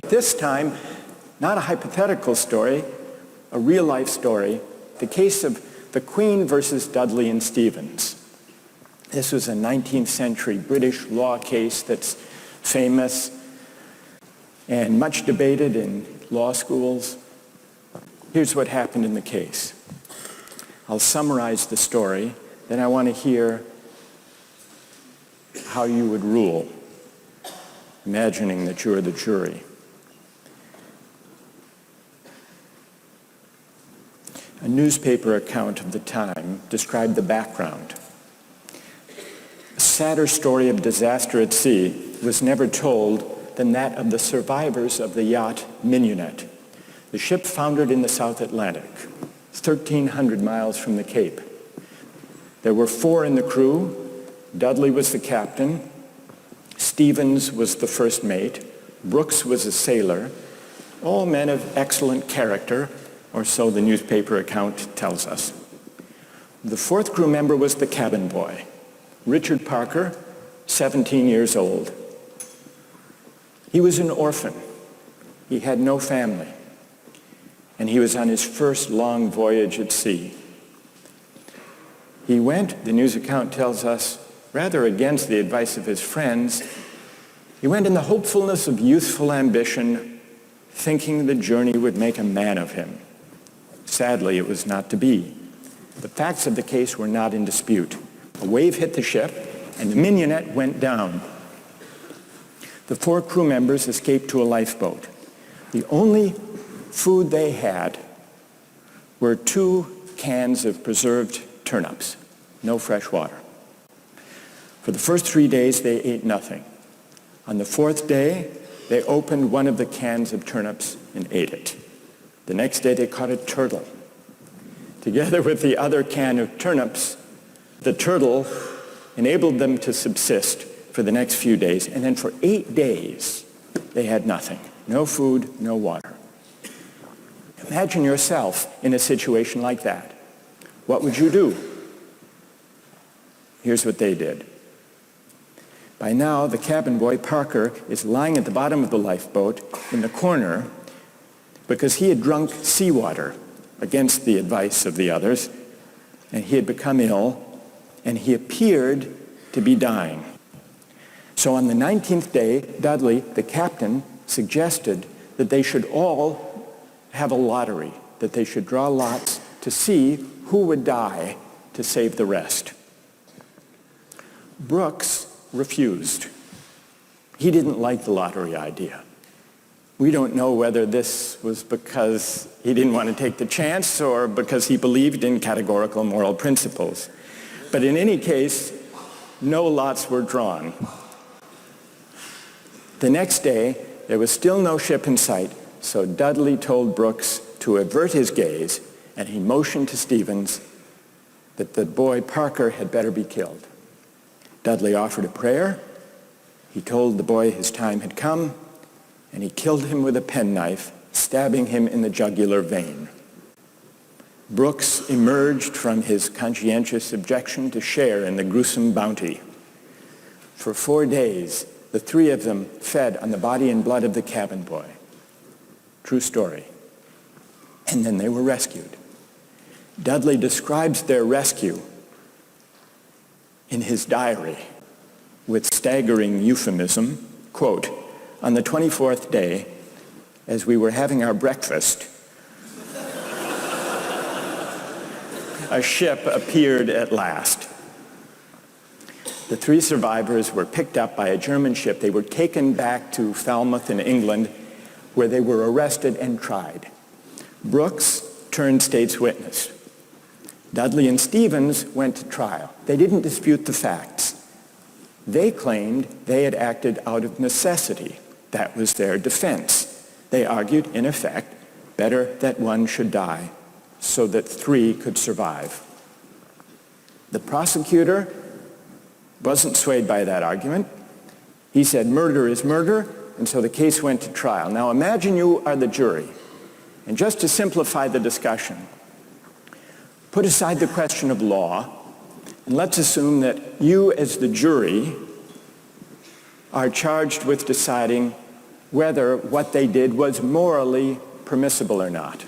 case. This time, not a hypothetical story, a real-life story, the case of the Queen versus Dudley and Stevens. This was a 19th century British law case that's famous and much debated in law schools. Here's what happened in the case. I'll summarize the story, then I want to hear how you would rule, imagining that you're the jury. A newspaper account of the time described the background. A sadder story of disaster at sea was never told than that of the survivors of the yacht Mignonette. The ship foundered in the South Atlantic, 1,300 miles from the Cape. There were 4 in the crew. Dudley was the captain. Stevens was the first mate. Brooks was a sailor. All men of excellent character, or so the newspaper account tells us. The 4th crew member was the cabin boy, Richard Parker, 17 years old. He was an orphan. He had no family, and he was on his first long voyage at sea. He went, the news account tells us, rather against the advice of his friends. He went in the hopefulness of youthful ambition, thinking the journey would make a man of him. Sadly, it was not to be. The facts of the case were not in dispute. A wave hit the ship, and the Mignonette went down. The 4 crew members escaped to a lifeboat. The only food they had were 2 cans of preserved turnips, no fresh water. For the first 3 days, they ate nothing. On the 4th day, they opened one of the cans of turnips and ate it. The next day, they caught a turtle. Together with the other can of turnips, the turtle enabled them to subsist for the next few days. And then for 8 days, they had nothing. No food, no water. Imagine yourself in a situation like that. What would you do? Here's what they did. By now, the cabin boy, Parker, is lying at the bottom of the lifeboat in the corner because he had drunk seawater against the advice of the others, and he had become ill, and he appeared to be dying. So on the 19th day, Dudley, the captain, suggested that they should all have a lottery, that they should draw lots to see who would die to save the rest. Brooks refused. He didn't like the lottery idea. We don't know whether this was because he didn't want to take the chance or because he believed in categorical moral principles. But in any case, no lots were drawn. The next day, there was still no ship in sight, so Dudley told Brooks to avert his gaze, and he motioned to Stevens that the boy Parker had better be killed. Dudley offered a prayer. He told the boy his time had come, and he killed him with a penknife, stabbing him in the jugular vein. Brooks emerged from his conscientious objection to share in the gruesome bounty. For 4 days, the 3 of them fed on the body and blood of the cabin boy. True story. And then they were rescued. Dudley describes their rescue in his diary with staggering euphemism, quote, "On the 24th day, as we were having our breakfast, a ship appeared at last. The 3 survivors were picked up by a German ship. They were taken back to Falmouth in England, where they were arrested and tried. Brooks turned state's witness. Dudley and Stevens went to trial. They didn't dispute the facts. They claimed they had acted out of necessity. That was their defense. They argued, in effect, better that one should die so that 3 could survive. The prosecutor wasn't swayed by that argument. He said murder is murder, and so the case went to trial. Now imagine you are the jury, and just to simplify the discussion, put aside the question of law, and let's assume that you as the jury are charged with deciding whether what they did was morally permissible or not.